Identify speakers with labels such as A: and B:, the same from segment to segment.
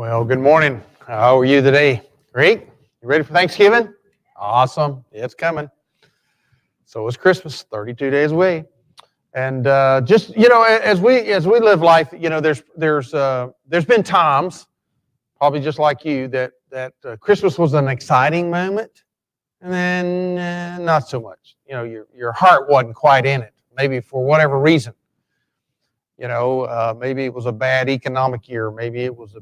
A: Well, good morning. How are you today? Great? You ready for Thanksgiving? Awesome. It's coming. So is Christmas, 32 days away. And just, as we live life, there's been times, probably just like you, that Christmas was an exciting moment, and then not so much. Your heart wasn't quite in it, maybe for whatever reason. Maybe it was a bad economic year. Maybe it was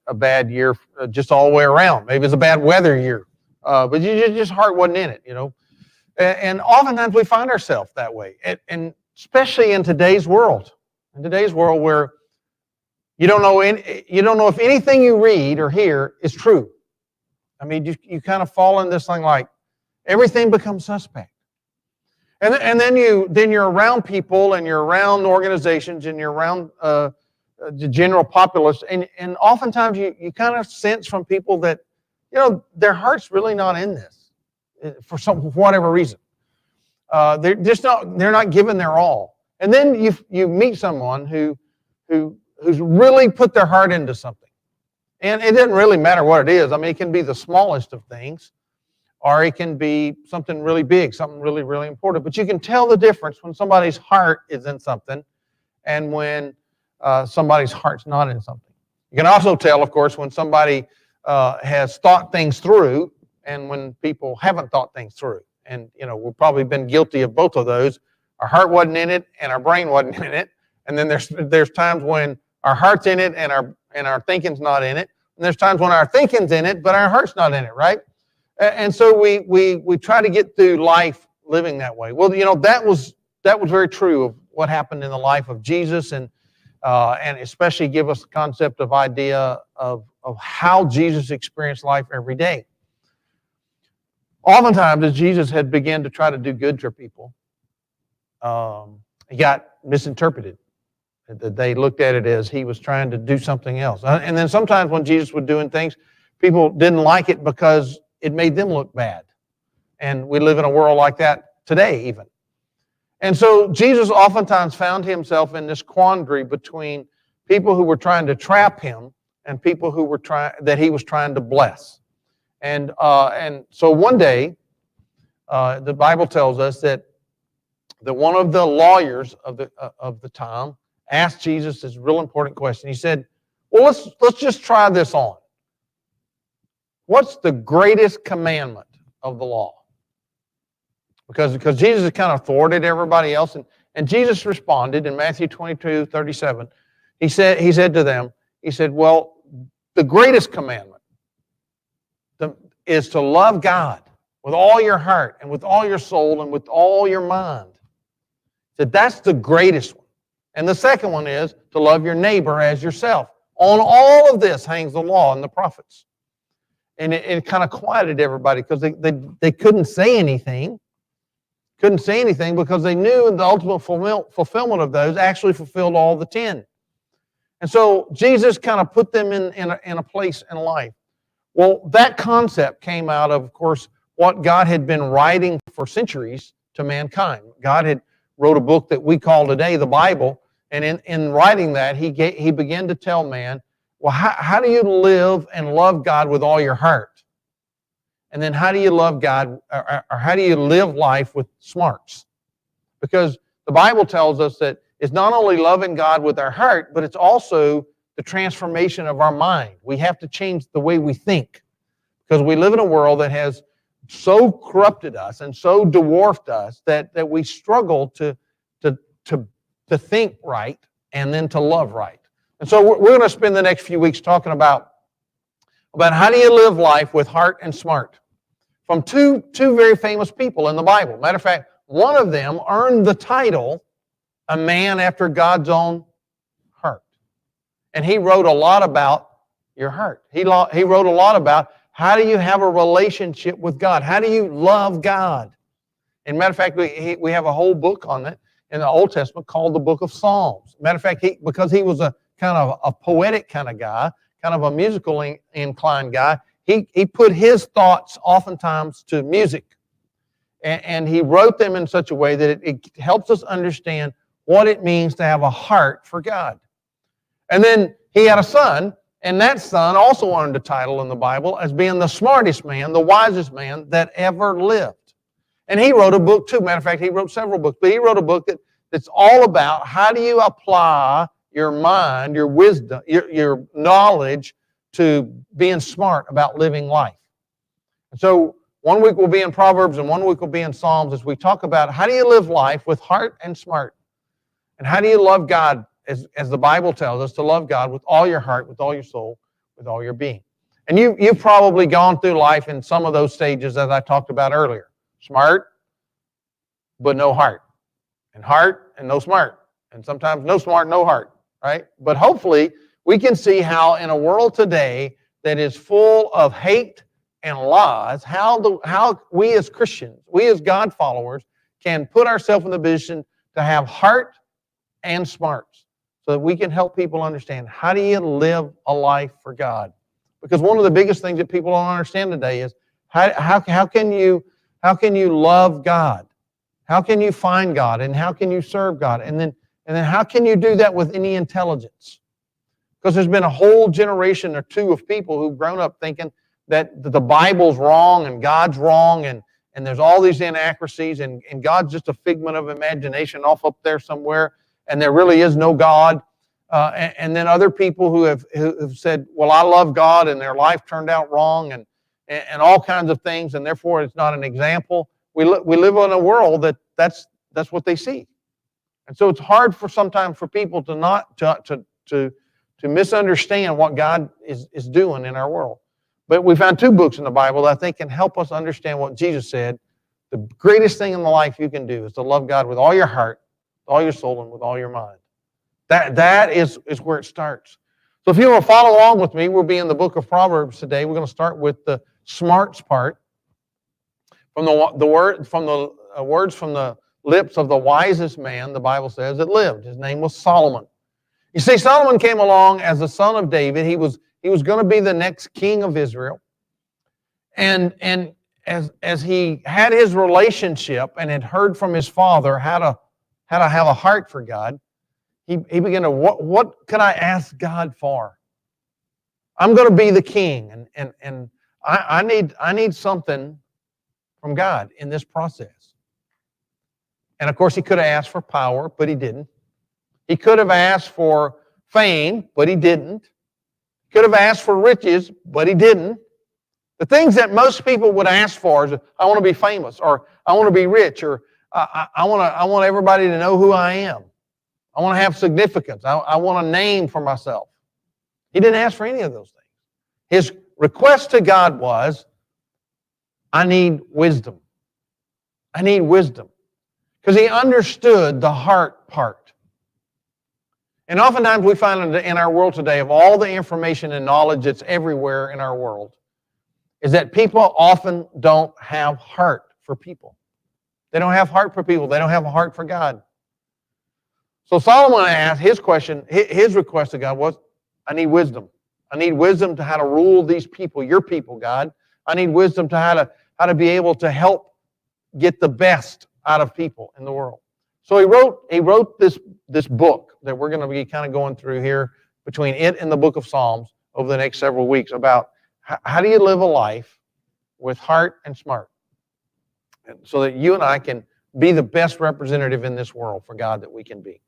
A: a bad year just all the way around. Maybe it's a bad weather year. But just heart wasn't in it, And oftentimes we find ourselves that way, and especially in today's world. In today's world, where you don't know if anything you read or hear is true. I mean, you kind of fall in this thing like everything becomes suspect. And then you're around people, and you're around organizations, and you're around the general populace, and oftentimes you kind of sense from people that their heart's really not in this for whatever reason. They're not giving their all. And then you meet someone who's really put their heart into something, and it doesn't really matter what it is. I mean, it can be the smallest of things, or it can be something really big, something really, really important. But you can tell the difference when somebody's heart is in something and when somebody's heart's not in something. You can also tell, of course, when somebody has thought things through and when people haven't thought things through. And, we've probably been guilty of both of those. Our heart wasn't in it and our brain wasn't in it. And then there's times when our heart's in it and our thinking's not in it. And there's times when our thinking's in it, but our heart's not in it, right? And so we try to get through life living that way. Well, that was very true of what happened in the life of Jesus, and especially give us the concept of idea of how Jesus experienced life every day. Oftentimes, as Jesus had begun to try to do good for people, he got misinterpreted. They looked at it as he was trying to do something else. And then sometimes when Jesus was doing things, people didn't like it because it made them look bad. And we live in a world like that today even. And so Jesus oftentimes found himself in this quandary between people who were trying to trap him and people who were that he was trying to bless. And so one day, the Bible tells us that one of the lawyers of the time asked Jesus this real important question. He said, "Well, let's just try this on. What's the greatest commandment of the law?" Because Jesus had kind of thwarted everybody else. And Jesus responded in Matthew 22:37. He said to them, well, the greatest commandment is to love God with all your heart and with all your soul and with all your mind. He said, that's the greatest one. And the second one is to love your neighbor as yourself. On all of this hangs the law and the prophets. And it kind of quieted everybody because they couldn't say anything. Couldn't say anything because they knew the ultimate fulfillment of those actually fulfilled all the 10. And so Jesus kind of put them in a place in life. Well, that concept came out of course, what God had been writing for centuries to mankind. God had wrote a book that we call today the Bible, and in writing that, he began to tell man, well, how do you live and love God with all your heart? And then how do you love God, or how do you live life with smarts? Because the Bible tells us that it's not only loving God with our heart, but it's also the transformation of our mind. We have to change the way we think, because we live in a world that has so corrupted us and so dwarfed us that we struggle to think right and then to love right. And so we're going to spend the next few weeks talking about how do you live life with heart and smart from two very famous people in the Bible. Matter of fact, one of them earned the title a man after God's own heart. And he wrote a lot about your heart. He wrote a lot about how do you have a relationship with God? How do you love God? And matter of fact, we have a whole book on it in the Old Testament called the Book of Psalms. Matter of fact, because he was a kind of a poetic kind of guy, kind of a musical inclined guy, he put his thoughts oftentimes to music. And he wrote them in such a way that it helps us understand what it means to have a heart for God. And then he had a son, And that son also earned a title in the Bible as being the smartest man, the wisest man that ever lived. And he wrote a book too. Matter of fact, he wrote several books, but he wrote a book that's all about how do you apply your mind, your wisdom, your knowledge to being smart about living life. And so one week we'll be in Proverbs and one week we'll be in Psalms as we talk about how do you live life with heart and smart. And how do you love God as the Bible tells us to love God with all your heart, with all your soul, with all your being. And you've probably gone through life in some of those stages as I talked about earlier. Smart, but no heart. And heart and no smart. And sometimes no smart, no heart, right? But hopefully we can see how in a world today that is full of hate and lies, how we as Christians, we as God followers, can put ourselves in the position to have heart and smarts so that we can help people understand how do you live a life for God. Because one of the biggest things that people don't understand today is how can you love God? How can you find God? And how can you serve God? And then how can you do that with any intelligence? Because there's been a whole generation or two of people who've grown up thinking that the Bible's wrong and God's wrong and there's all these inaccuracies and God's just a figment of imagination off up there somewhere and there really is no God. And then other people who have said, well, I love God and their life turned out wrong and all kinds of things and therefore it's not an example. We live in a world that's what they see. And so it's hard sometimes for people to misunderstand what God is doing in our world. But we found two books in the Bible that I think can help us understand what Jesus said. The greatest thing in the life you can do is to love God with all your heart, with all your soul, and with all your mind. That is where it starts. So if you want to follow along with me, we'll be in the book of Proverbs today. We're going to start with the smarts part. From the words from the lips of the wisest man, the Bible says, that lived. His name was Solomon. You see, Solomon came along as the son of David. He was going to be the next king of Israel. And as he had his relationship and had heard from his father how to have a heart for God, he began to, what can I ask God for? I'm going to be the king, and I need something from God in this process. And of course, he could have asked for power, but he didn't. He could have asked for fame, but he didn't. He could have asked for riches, but he didn't. The things that most people would ask for is, I want to be famous, or I want to be rich, or I want everybody to know who I am. I want to have significance. I want a name for myself. He didn't ask for any of those things. His request to God was, I need wisdom. I need wisdom. Because he understood the heart part. And oftentimes we find in our world today, of all the information and knowledge that's everywhere in our world, is that people often don't have heart for people. They don't have heart for people. They don't have a heart for God. So Solomon asked his question, his request to God was, I need wisdom. I need wisdom to how to rule these people, your people, God. I need wisdom to how to be able to help get the best out of people in the world. So he wrote this book that we're going to be kind of going through here between it and the book of Psalms over the next several weeks about how do you live a life with heart and smart, so that you and I can be the best representative in this world for God that we can be.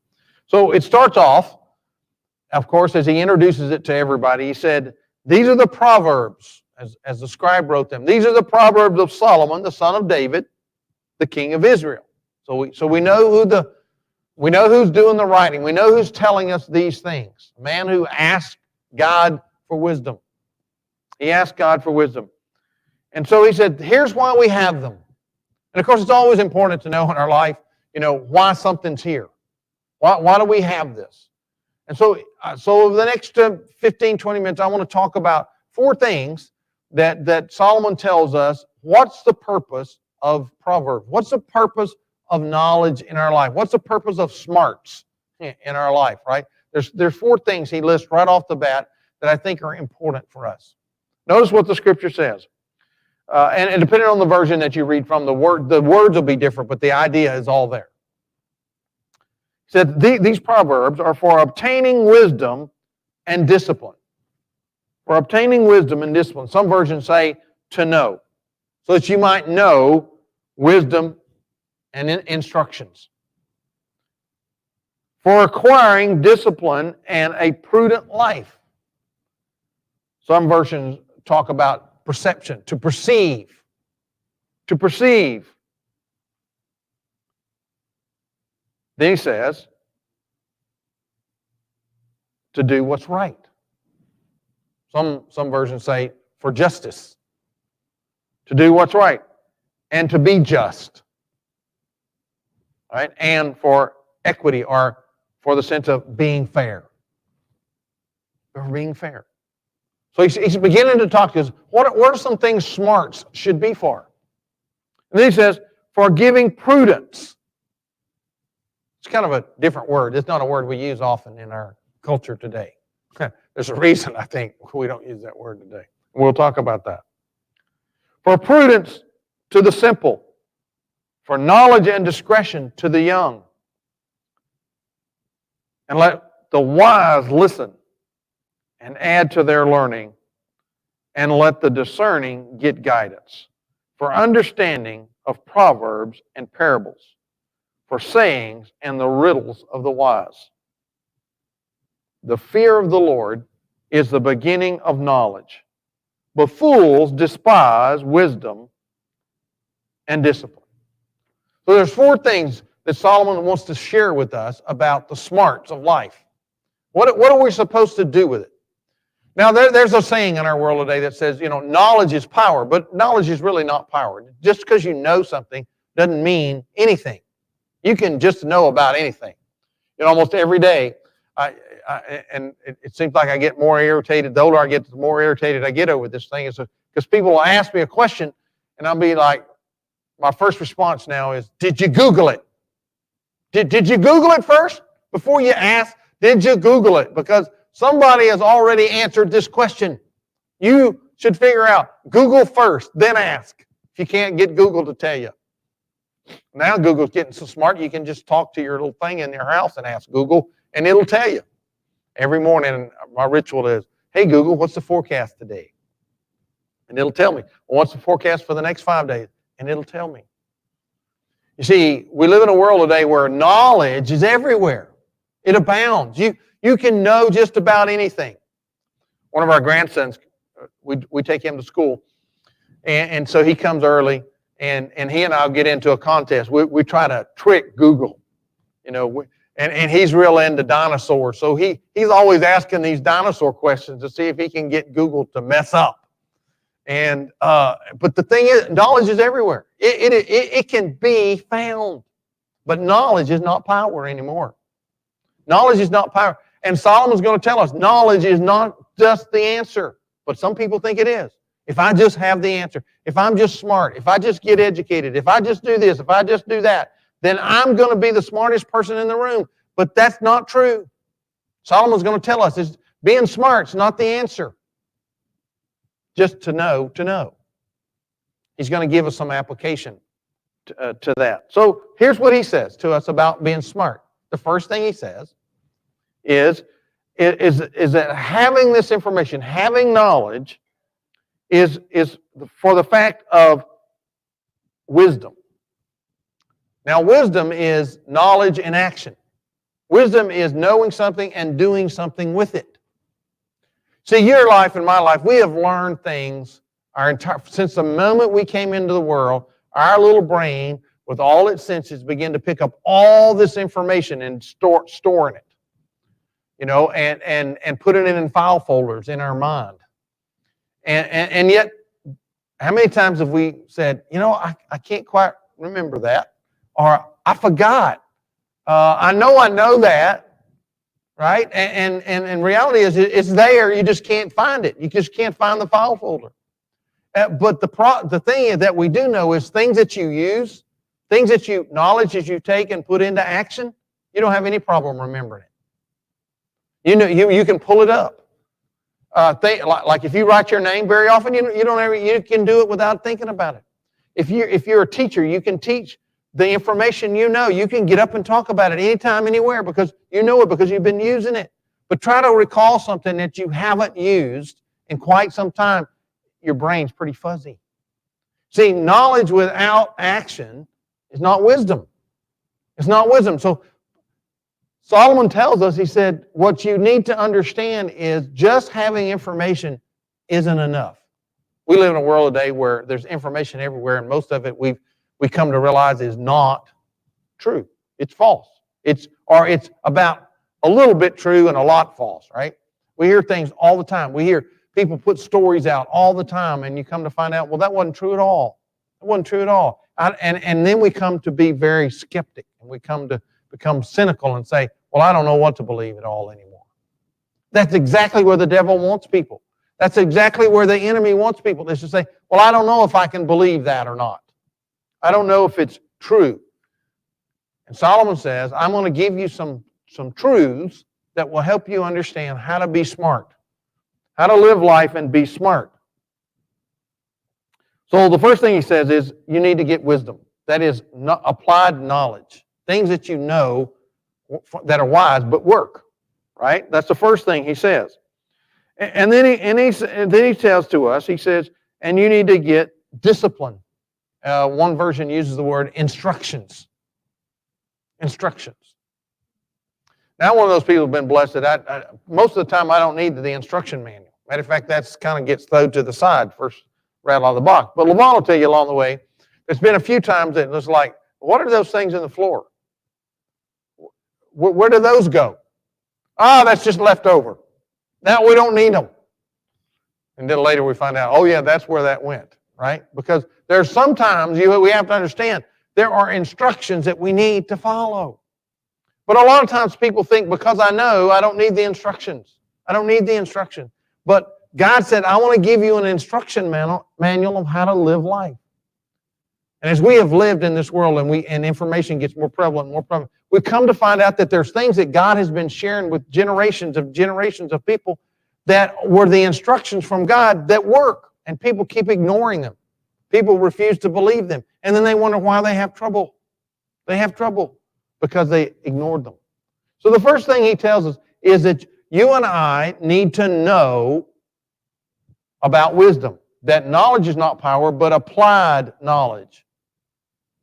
A: So it starts off, of course, as he introduces it to everybody, he said, these are the Proverbs, as the scribe wrote them. These are the Proverbs of Solomon, the son of David, the king of Israel. So we know who's doing the writing. We know who's telling us these things. A man who asked God for wisdom. He asked God for wisdom. And so he said, here's why we have them. And of course, it's always important to know in our life, why something's here. Why do we have this? And so over the next 15, 20 minutes, I want to talk about 4 things that Solomon tells us. What's the purpose of Proverbs? What's the purpose of knowledge in our life? What's the purpose of smarts in our life, right? There's 4 things he lists right off the bat that I think are important for us. Notice what the scripture says. And depending on the version that you read from, the words will be different, but the idea is all there. He said, these proverbs are for obtaining wisdom and discipline. For obtaining wisdom and discipline. Some versions say to know. So that you might know wisdom and instructions. For acquiring discipline and a prudent life. Some versions talk about perception, to perceive. To perceive. Then he says, to do what's right. Some versions say for justice. To do what's right. And to be just. Right? And for equity, or for the sense of being fair. For being fair. So he's beginning to talk to us. What are some things smarts should be for? And then he says, for giving prudence. It's kind of a different word. It's not a word we use often in our culture today. There's a reason, I think, we don't use that word today. We'll talk about that. For prudence to the simple. For knowledge and discretion to the young. And let the wise listen and add to their learning. And let the discerning get guidance. For understanding of proverbs and parables. For sayings and the riddles of the wise. The fear of the Lord is the beginning of knowledge, but fools despise wisdom and discipline. So there's 4 things that Solomon wants to share with us about the smarts of life. What are we supposed to do with it? Now, there's a saying in our world today that says, knowledge is power, but knowledge is really not power. Just because you know something doesn't mean anything. You can just know about anything. Almost every day, and it seems like I get more irritated. The older I get, the more irritated I get over this thing. Because people will ask me a question, and I'll be like, my first response now is, did you Google it? Did you Google it first? Before you ask, did you Google it? Because somebody has already answered this question. You should figure out, Google first, then ask. If you can't get Google to tell you. Now Google's getting so smart, you can just talk to your little thing in your house and ask Google, and it'll tell you. Every morning, my ritual is, hey Google, what's the forecast today? And it'll tell me. Well, what's the forecast for the next 5 days? And it'll tell me. You see, we live in a world today where knowledge is everywhere. It abounds. You can know just about anything. One of our grandsons, we take him to school, and so he comes early, and he and I will get into a contest. We try to trick Google, and he's real into dinosaurs. So he's always asking these dinosaur questions to see if he can get Google to mess up. And but the thing is, knowledge is everywhere. It can be found, but knowledge is not power anymore. Knowledge is not power. And Solomon's going to tell us, knowledge is not just the answer, but some people think it is. If I just have the answer, if I'm just smart, if I just get educated, if I just do this, if I just do that, then I'm going to be the smartest person in the room. But that's not true. Solomon's going to tell us, being smart's not the answer. Just to know, to know. He's going to give us some application to that. So here's what he says to us about being smart. The first thing he says is that having this information, having knowledge, is for the fact of wisdom. Now, wisdom is knowledge in action. Wisdom is knowing something and doing something with it. See, your life and my life, we have learned things since the moment we came into the world. Our little brain, with all its senses, began to pick up all this information and storing it, and putting it in file folders in our mind. And yet, how many times have we said, I can't quite remember that, or I forgot. I know that, right? And reality is it's there. You just can't find it. You just can't find the file folder. But the thing that we do know is things that you use, knowledge that you take and put into action, you don't have any problem remembering it. You can pull it up. Like if you write your name very often, you can do it without thinking about it. If you're a teacher, you can teach the information you know. You can get up and talk about it anytime, anywhere, because you know it, because you've been using it. But try to recall something that you haven't used in quite some time, your brain's pretty fuzzy. See, knowledge without action is not wisdom. It's not wisdom. So Solomon tells us, he said, what you need to understand is just having information isn't enough. We live in a world today where there's information everywhere, and most of it we come to realize is not true. It's false. It's about a little bit true and a lot false, right? We hear things all the time. We hear people put stories out all the time, and you come to find out, well, that wasn't true at all. It wasn't true at all. And then we come to be very skeptic, and we come to become cynical and say, well, I don't know what to believe at all anymore. That's exactly where the devil wants people. That's exactly where the enemy wants people, is to say, well, I don't know if I can believe that or not. I don't know if it's true. And Solomon says, I'm going to give you some truths that will help you understand how to be smart, how to live life and be smart. So the first thing he says is you need to get wisdom. That is applied knowledge, things that you know that are wise but work, right? That's the first thing he says. And then he tells to us, he says, and you need to get discipline. One version uses the word instructions. Instructions. Now, one of those people have been blessed that most of the time I don't need the instruction manual. Matter of fact, that's kind of gets thrown to the side first rattle out of the box. But Levon will tell you along the way, there's been a few times that it was like, what are those things in the floor? Where do those go? That's just left over. Now we don't need them. And then later we find out, oh yeah, that's where that went, right? Because there's sometimes we have to understand there are instructions that we need to follow. But a lot of times people think because I know, I don't need the instructions. I don't need the instruction. But God said, I want to give you an instruction manual of how to live life. And as we have lived in this world and information gets more prevalent, we come to find out that there's things that God has been sharing with generations of people that were the instructions from God that work, and people keep ignoring them. People refuse to believe them, and then they wonder why they have trouble. They have trouble because they ignored them. So the first thing he tells us is that you and I need to know about wisdom, that knowledge is not power, but applied knowledge.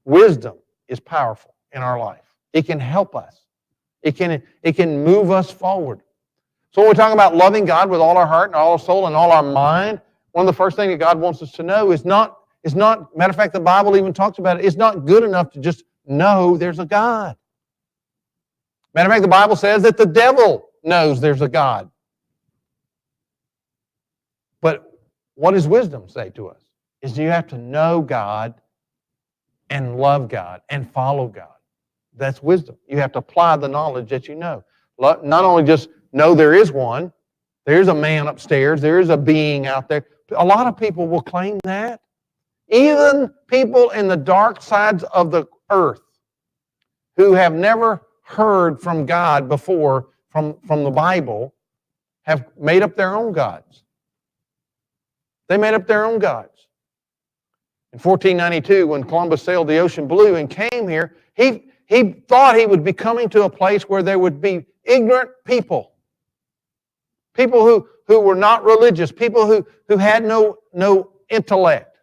A: Wisdom is powerful in our life. It can help us. It can move us forward. So when we're talking about loving God with all our heart and all our soul and all our mind, one of the first things that God wants us to know is not, matter of fact, the Bible even talks about it, it's not good enough to just know there's a God. Matter of fact, the Bible says that the devil knows there's a God. But what does wisdom say to us? Is you have to know God and love God and follow God. That's wisdom. You have to apply the knowledge that you know. Not only just know there is one, there's a man upstairs, there is a being out there. A lot of people will claim that. Even people in the dark sides of the earth who have never heard from God before, from the Bible, have made up their own gods. They made up their own gods. In 1492, when Columbus sailed the ocean blue and came here, he thought he would be coming to a place where there would be ignorant people. People who were not religious, people who had no intellect.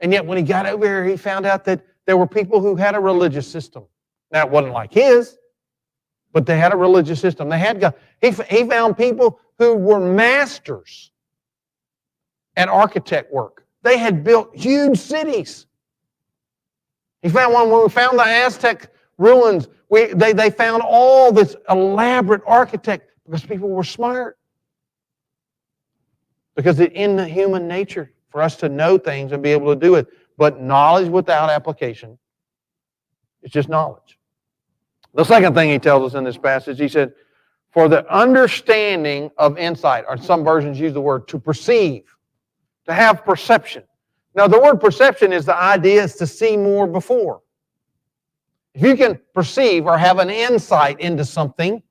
A: And yet when he got over here, he found out that there were people who had a religious system. Now, it wasn't like his, but they had a religious system. They had God. He found people who were masters at architect work. They had built huge cities. He found one when we found the Aztec ruins. They found all this elaborate architect because people were smart. Because it's in the human nature for us to know things and be able to do it. But knowledge without application is just knowledge. The second thing he tells us in this passage, he said, for the understanding of insight, or some versions use the word to perceive, to have perception. Now, the word perception is the idea is to see more before. If you can perceive or have an insight into something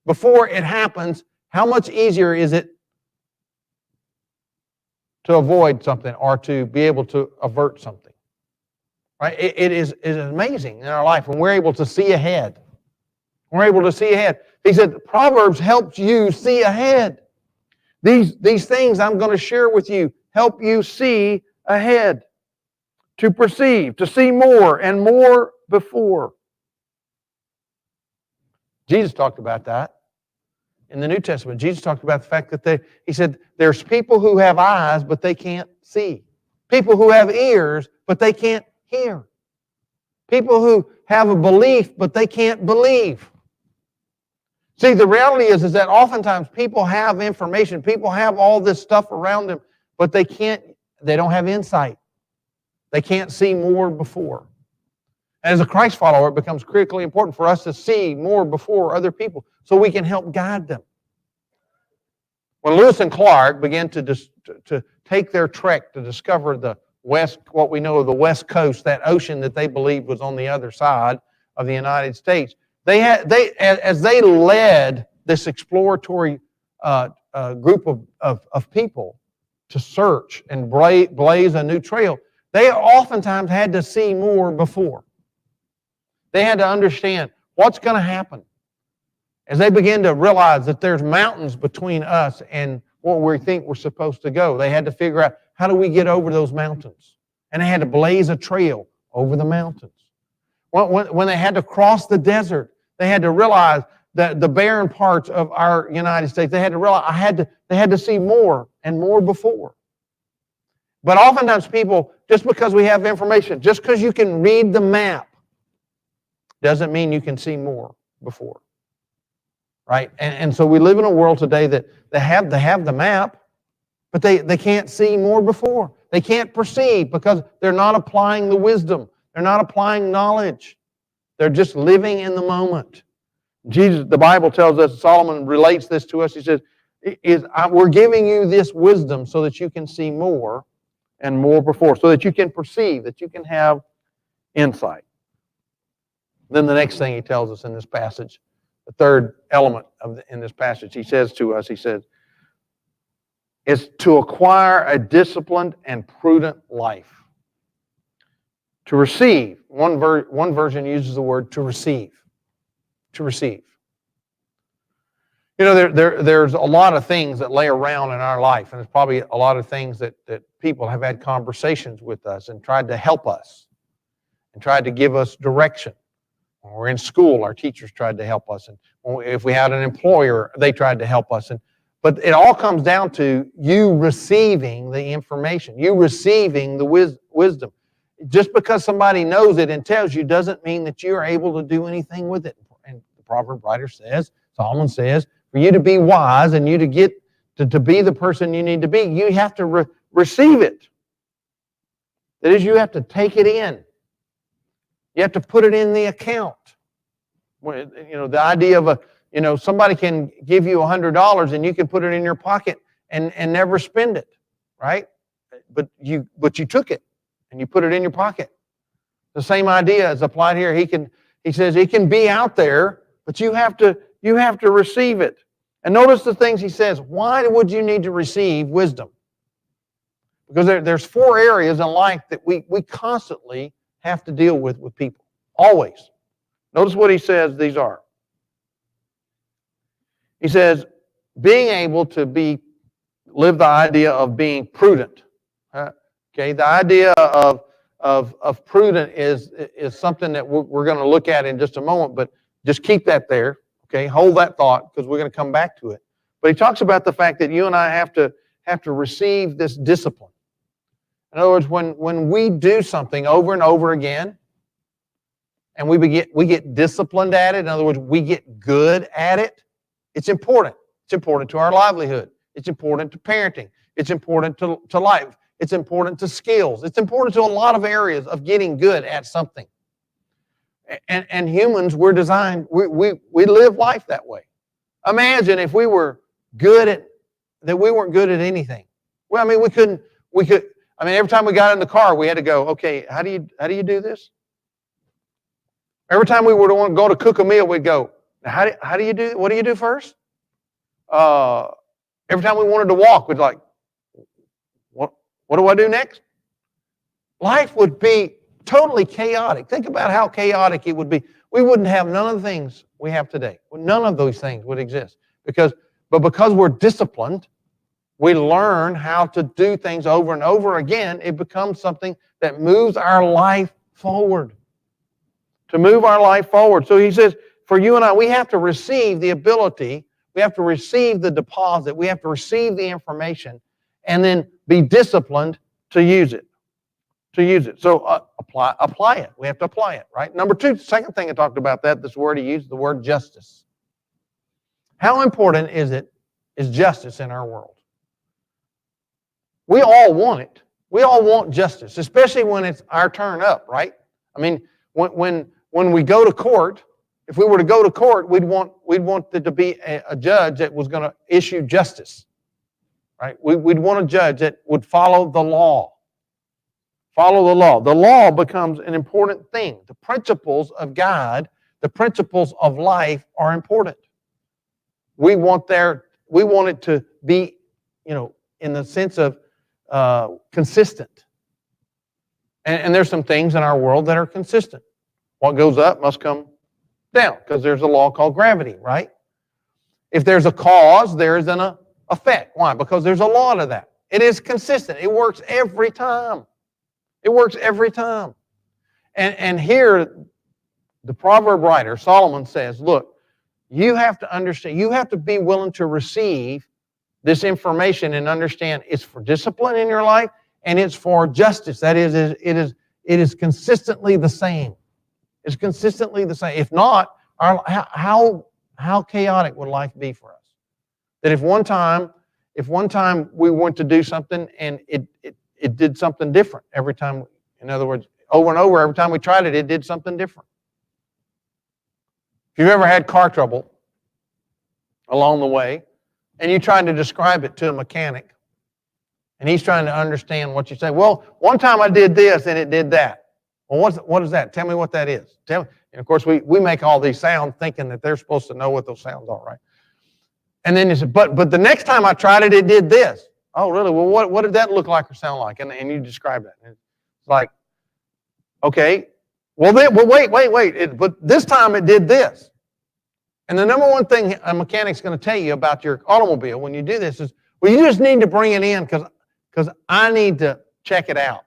A: before it happens, how much easier is it to avoid something or to be able to avert something? Right? It is amazing in our life when we're able to see ahead. We're able to see ahead. He said, Proverbs helps you see ahead. These things I'm going to share with you help you see ahead, to perceive, to see more and more before. Jesus talked about that in the New Testament. Jesus talked about the fact that he said, there's people who have eyes, but they can't see. People who have ears, but they can't hear. People who have a belief, but they can't believe. See, the reality is that oftentimes people have information, people have all this stuff around them, but they don't have insight. They can't see more before. As a Christ follower, it becomes critically important for us to see more before other people so we can help guide them. When Lewis and Clark began to take their trek to discover the west, what we know of the West Coast, that ocean that they believed was on the other side of the United States, as they led this exploratory group of people to search and blaze a new trail, they oftentimes had to see more before. They had to understand what's going to happen. As they began to realize that there's mountains between us and where we think we're supposed to go, they had to figure out, how do we get over those mountains? And they had to blaze a trail over the mountains. When they had to cross the desert, they had to realize that the barren parts of our United States, they had to realize they had to see more and more before. But oftentimes people, just because we have information, just because you can read the map, doesn't mean you can see more before. Right? And so we live in a world today that they have the map, but they can't see more before. They can't perceive because they're not applying the wisdom. They're not applying knowledge. They're just living in the moment. Jesus, the Bible tells us, Solomon relates this to us. He says, we're giving you this wisdom so that you can see more and more before, so that you can perceive, that you can have insight. Then the next thing he tells us in this passage, the third element in this passage, he says to us, is to acquire a disciplined and prudent life. To receive. One version uses the word to receive. To receive. You know, there's a lot of things that lay around in our life, and there's probably a lot of things that people have had conversations with us and tried to help us and tried to give us direction. When we're in school, our teachers tried to help us. And if we had an employer, they tried to help us. But it all comes down to you receiving the information, you receiving the wisdom. Just because somebody knows it and tells you doesn't mean that you're able to do anything with it. And the proverb writer says, Solomon says, for you to be wise and you to get to be the person you need to be, you have to receive it. That is, you have to take it in. You have to put it in the account. You know, the idea of somebody can give you $100 and you can put it in your pocket and never spend it, right? But you took it and you put it in your pocket. The same idea is applied here. He says it can be out there, but you have to receive it. And notice the things he says. Why would you need to receive wisdom? Because there's 4 areas in life that we constantly have to deal with people. Always. Notice what he says these are. He says, being able to live the idea of being prudent. Okay, the idea of prudent is something that we're going to look at in just a moment, but just keep that there. Okay, hold that thought because we're going to come back to it. But he talks about the fact that you and I have to receive this discipline. In other words, when we do something over and over again, and we get disciplined at it, in other words, we get good at it, it's important. It's important to our livelihood. It's important to parenting. It's important to life. It's important to skills. It's important to a lot of areas of getting good at something. And humans, we're designed, we live life that way. Imagine if we were that we weren't good at anything. Well, I mean, every time we got in the car, we had to go, okay, how do you do this? Every time we were to want to go to cook a meal, we'd go, how do you do, what do you do first? Every time we wanted to walk, we'd like, what do I do next? Life would be totally chaotic. Think about how chaotic it would be. We wouldn't have none of the things we have today. None of those things would exist. Because we're disciplined, we learn how to do things over and over again, it becomes something that moves our life forward. To move our life forward. So he says, for you and I, we have to receive the ability, we have to receive the deposit, we have to receive the information, and then be disciplined to use it. To use it. So apply it. We have to apply it, right? Number two, the second thing I talked about this word he used, the word justice. How important is justice in our world? We all want it. We all want justice, especially when it's our turn up, right? I mean, when we go to court, if we were to go to court, we'd want there to be a judge that was going to issue justice, right? We'd want a judge that would follow the law. Follow the law. The law becomes an important thing. The principles of God, the principles of life are important. We want it to be, in the sense of consistent. And there's some things in our world that are consistent. What goes up must come down because there's a law called gravity, right? If there's a cause, there is an effect. Why? Because there's a law to that. It is consistent. It works every time. It works every time. And here, the proverb writer, Solomon, says, look, you have to understand, you have to be willing to receive this information and understand it's for discipline in your life and it's for justice. That is, it is consistently the same. It's consistently the same. If not, how chaotic would life be for us? That if one time we went to do something and it did something different every time, in other words, over and over, every time we tried it, it did something different. If you've ever had car trouble along the way and you tried to describe it to a mechanic and he's trying to understand what you say, well, one time I did this and it did that. Well, what is that? Tell me what that is. Tell me. And of course, we make all these sounds thinking that they're supposed to know what those sounds are, right? And then you say, but the next time I tried it, it did this. Oh, really? Well, what did that look like or sound like? And you describe it. And it's like, okay, well, wait. But this time it did this. And the number one thing a mechanic's going to tell you about your automobile when you do this is, well, you just need to bring it in because I need to check it out.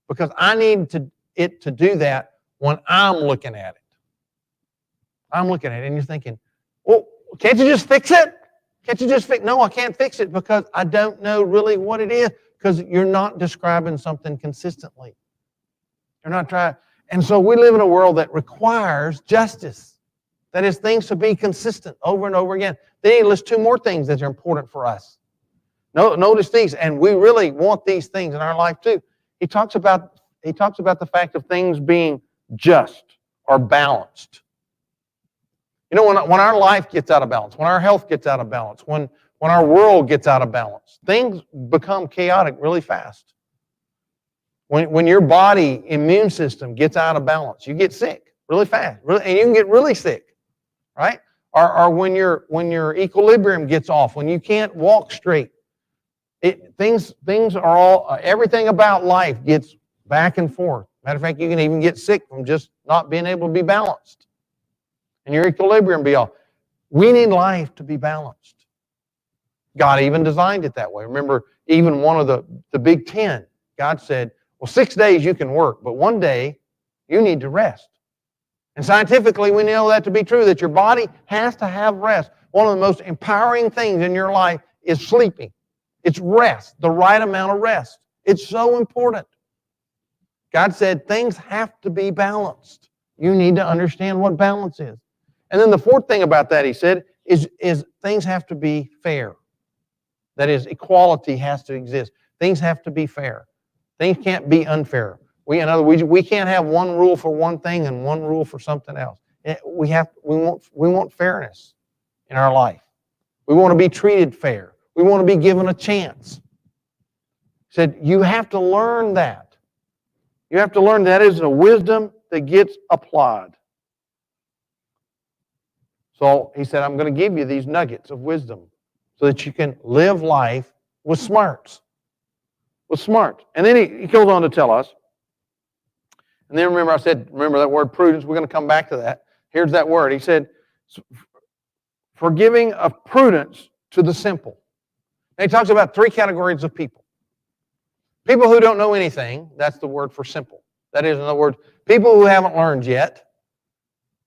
A: Because I need it to do that when I'm looking at it. I'm looking at it and you're thinking, well, can't you just fix it? Can't you just fix it? No, I can't fix it because I don't know really what it is because you're not describing something consistently. You're not trying. And so we live in a world that requires justice. That is, things to be consistent over and over again. Then he lists two more things that are important for us. Notice these, and we really want these things in our life too. He talks about the fact of things being just or balanced. When our life gets out of balance, when our health gets out of balance, when our world gets out of balance, things become chaotic really fast. When your body immune system gets out of balance, you get sick really fast, and you can get really sick, right? Or when your equilibrium gets off, when you can't walk straight, things are all everything about life gets back and forth. Matter of fact, you can even get sick from just not being able to be balanced. And your equilibrium be off. We need life to be balanced. God even designed it that way. Remember, even one of the Big 10, God said, well, 6 days you can work, but one day you need to rest. And scientifically, we know that to be true, that your body has to have rest. One of the most empowering things in your life is sleeping. It's rest, the right amount of rest. It's so important. God said things have to be balanced. You need to understand what balance is. And then the fourth thing about that, he said, is things have to be fair. That is, equality has to exist. Things have to be fair. Things can't be unfair. In other words, we can't have one rule for one thing and one rule for something else. We want fairness in our life. We want to be treated fair. We want to be given a chance. He said, you have to learn that. You have to learn that is a wisdom that gets applied. So he said, I'm going to give you these nuggets of wisdom so that you can live life with smarts. With smarts. And then he goes on to tell us, and then remember that word prudence. We're going to come back to that. Here's that word. He said, forgiving of prudence to the simple. And he talks about three categories of people. People who don't know anything, that's the word for simple. That is, in other words, people who haven't learned yet.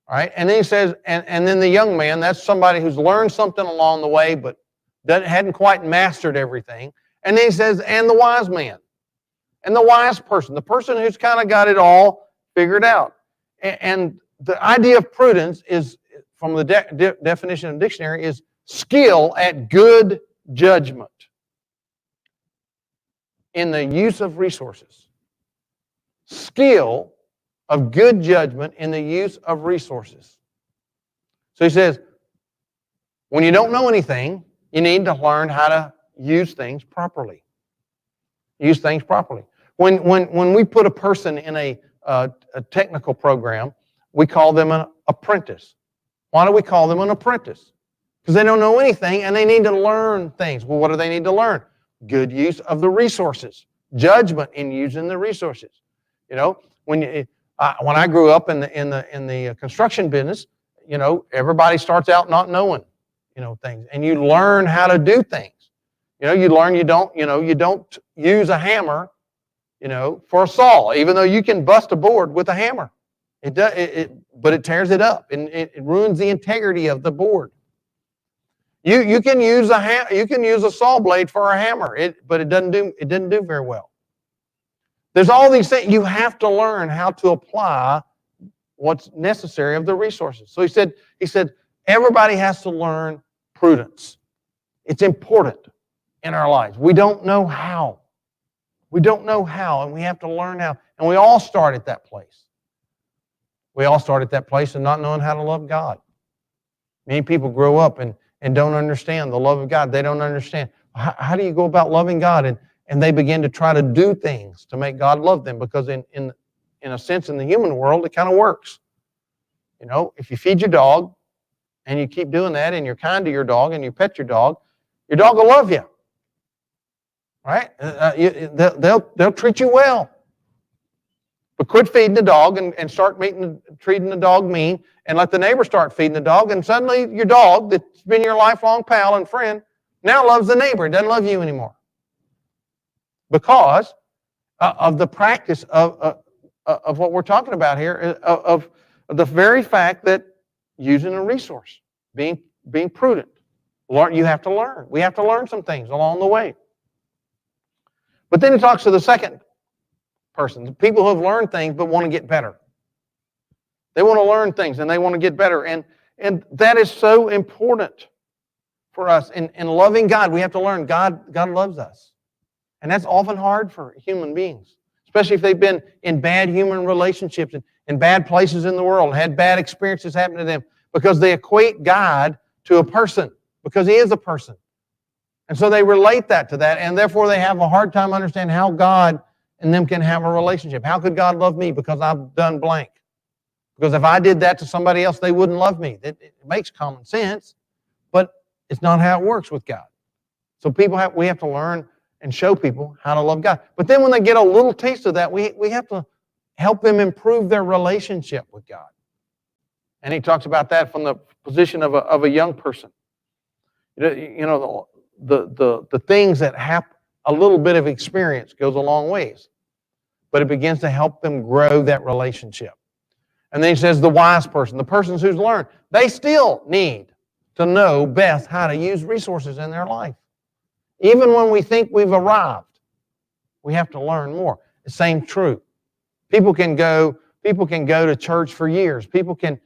A: All right? And then he says, and then the young man, that's somebody who's learned something along the way, but hadn't quite mastered everything. And then he says, and the wise man. And the wise person, the person who's kind of got it all figured out. And the idea of prudence is, from the definition of the dictionary, is skill at good judgment in the use of resources. Skill of good judgment in the use of resources. So he says, when you don't know anything, you need to learn how to use things properly. Use things properly. When we put a person in a technical program, we call them an apprentice. Why do we call them an apprentice? Because they don't know anything and they need to learn things. Well, what do they need to learn? Good use of the resources. Judgment in using the resources. You know, when I grew up in the construction business, you know, everybody starts out not knowing, you know, things, and you learn how to do things. You know, you learn you don't use a hammer, you know, for a saw, even though you can bust a board with a hammer. But it tears it up and it ruins the integrity of the board. You can use a saw blade for a hammer, but it didn't do very well. There's all these things. You have to learn how to apply what's necessary of the resources. So he said everybody has to learn prudence. It's important in our lives. We don't know how. We don't know how, and we have to learn how. And we all start at that place. We all start at that place of not knowing how to love God. Many people grow up and don't understand the love of God. They don't understand. How do you go about loving God? And they begin to try to do things to make God love them, because in a sense, in the human world, it kind of works. You know, if you feed your dog and you keep doing that and you're kind to your dog and you pet your dog will love you. Right? They'll treat you well. But quit feeding the dog and start treating the dog mean, and let the neighbor start feeding the dog, and suddenly your dog, that's been your lifelong pal and friend, now loves the neighbor. It doesn't love you anymore. Because of the practice of what we're talking about here, of the very fact that using a resource, being prudent. You have to learn. We have to learn some things along the way. But then he talks to the second person, the people who have learned things but want to get better. They want to learn things and they want to get better. And that is so important for us. In loving God, we have to learn God loves us. And that's often hard for human beings, especially if they've been in bad human relationships and in bad places in the world, and had bad experiences happen to them, because they equate God to a person, because He is a person. And so they relate that to that, and therefore they have a hard time understanding how God and them can have a relationship. How could God love me because I've done blank? Because if I did that to somebody else, they wouldn't love me. It makes common sense, but it's not how it works with God. So we have to learn and show people how to love God. But then when they get a little taste of that, we have to help them improve their relationship with God. And he talks about that from the position of a young person. You know, the things that happen, a little bit of experience goes a long ways. But it begins to help them grow that relationship. And then he says the wise person, the person who's learned, they still need to know best how to use resources in their life. Even when we think we've arrived, we have to learn more. The same true. People can go to church for years. People can,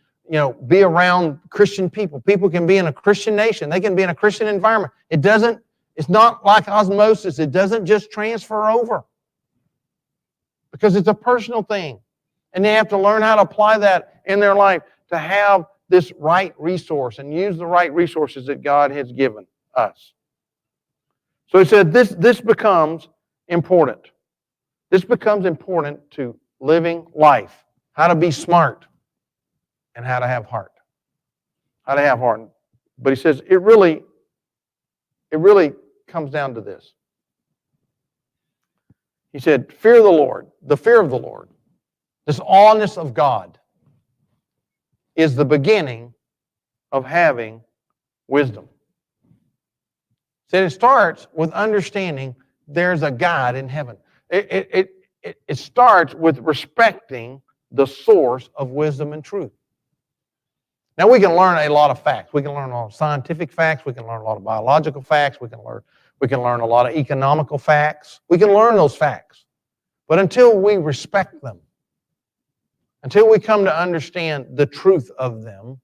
A: be around Christian people. People can be in a Christian nation. They can be in a Christian environment. It's not like osmosis. It doesn't just transfer over. Because it's a personal thing. And they have to learn how to apply that in their life to have this right resource and use the right resources that God has given us. So he said this becomes important. This becomes important to living life. How to be smart and how to have heart. How to have heart. But he says it really comes down to this. He said, fear of the Lord, the fear of the Lord, this awness of God is the beginning of having wisdom. Said it starts with understanding there's a God in heaven. It starts with respecting the source of wisdom and truth. Now, we can learn a lot of facts. We can learn a lot of scientific facts. We can learn a lot of biological facts. We can learn a lot of economical facts. We can learn those facts. But until we respect them, until we come to understand the truth of them,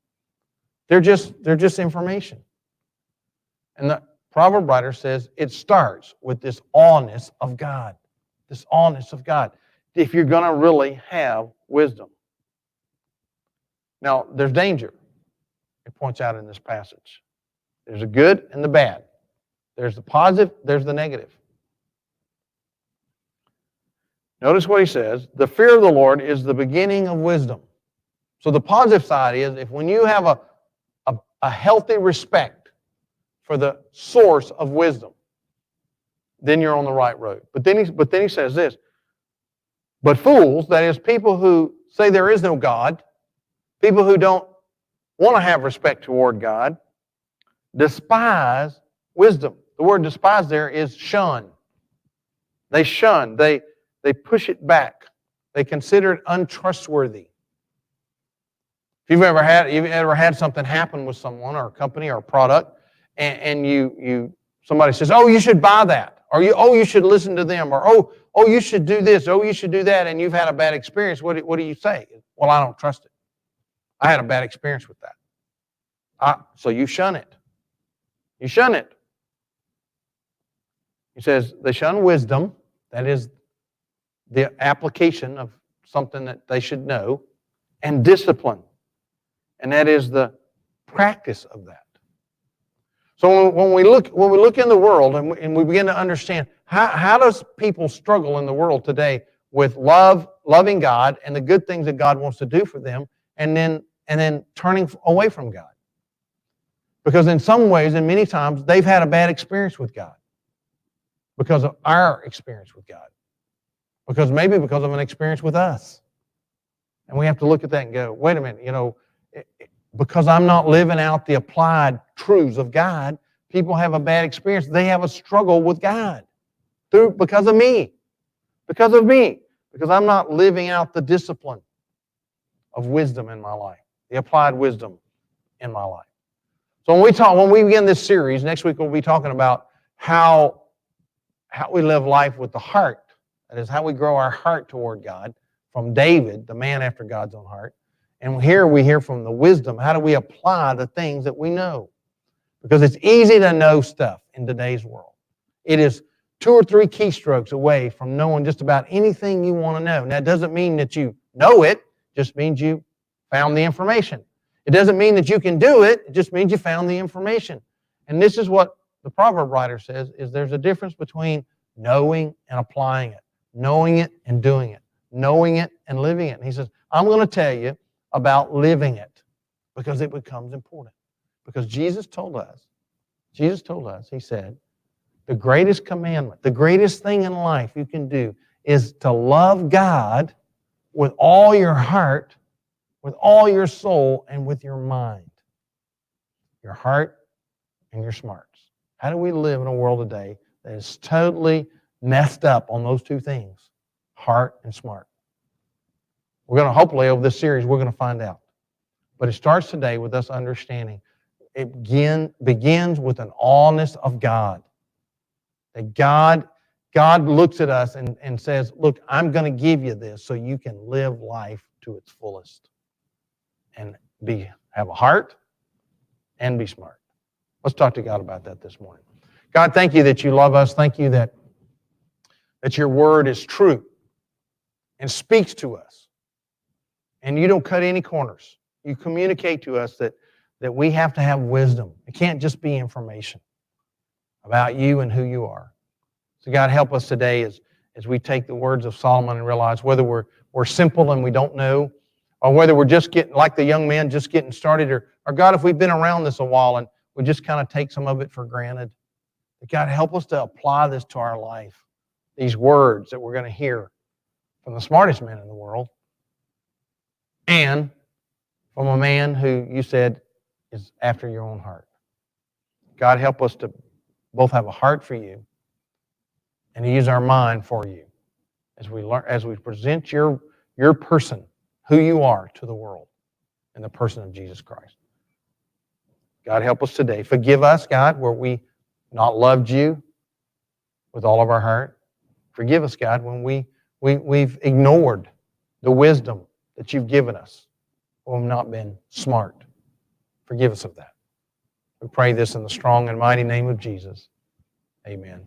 A: they're just information. And the proverb writer says it starts with this awness of God. This awness of God. If you're going to really have wisdom. Now, there's danger. It points out in this passage. There's the good and the bad. There's the positive, there's the negative. Notice what he says. The fear of the Lord is the beginning of wisdom. So the positive side is if when you have a healthy respect for the source of wisdom, then you're on the right road. But then he says this. But fools, that is, people who say there is no God, people who don't want to have respect toward God, despise wisdom. The word despise there is shun. They shun. They push it back. They consider it untrustworthy. If you've ever had something happen with someone or a company or a product, and somebody says, "Oh, you should buy that," or you should listen to them, or oh, you should do this, oh, you should do that, and you've had a bad experience, what do you say? Well, I don't trust it. I had a bad experience with that. So you shun it. You shun it. He says they shun wisdom, that is the application of something that they should know, and discipline, and that is the practice of that. So when we look in the world and we begin to understand how does people struggle in the world today with loving God and the good things that God wants to do for them, and then turning away from God. Because in some ways and many times they've had a bad experience with God because of our experience with God. Because of an experience with us. And we have to look at that and go, wait a minute, because I'm not living out the applied truths of God, people have a bad experience. They have a struggle with God because of me. Because of me. Because I'm not living out the discipline of wisdom in my life, the applied wisdom in my life. So when we begin this series, next week we'll be talking about how we live life with the heart. That is how we grow our heart toward God, from David, the man after God's own heart. And here we hear from the wisdom. How do we apply the things that we know? Because it's easy to know stuff in today's world. It is 2 or 3 keystrokes away from knowing just about anything you want to know. Now, it doesn't mean that you know it. It just means you found the information. It doesn't mean that you can do it. It just means you found the information. And this is what the proverb writer says, is there's a difference between knowing and applying it, knowing it and doing it, knowing it and living it. And he says, I'm going to tell you about living it because it becomes important. Because Jesus told us, he said, the greatest commandment, the greatest thing in life you can do is to love God with all your heart, with all your soul, and with your mind. Your heart and your smarts. How do we live in a world today that is totally messed up on those 2 things, heart and smart? We're going to, hopefully, over this series, we're going to find out. But it starts today with us understanding. It begins with an awness of God. That God looks at us and says, look, I'm going to give you this so you can live life to its fullest. And have a heart and be smart. Let's talk to God about that this morning. God, thank you that you love us. Thank you that your word is true and speaks to us. And you don't cut any corners. You communicate to us that we have to have wisdom. It can't just be information about you and who you are. So God, help us today as we take the words of Solomon and realize whether we're simple and we don't know, or whether we're just getting, like the young man, just getting started, or God, if we've been around this a while and we just kind of take some of it for granted. But God, help us to apply this to our life, these words that we're going to hear from the smartest man in the world, and from a man who you said is after your own heart. God, help us to both have a heart for you and to use our mind for you as we learn, as we present your person, who you are to the world in the person of Jesus Christ. God, help us today. Forgive us, God, where we not loved you with all of our heart. Forgive us, God, when we've ignored the wisdom that you've given us, or we've not been smart. Forgive us of that. We pray this in the strong and mighty name of Jesus. Amen.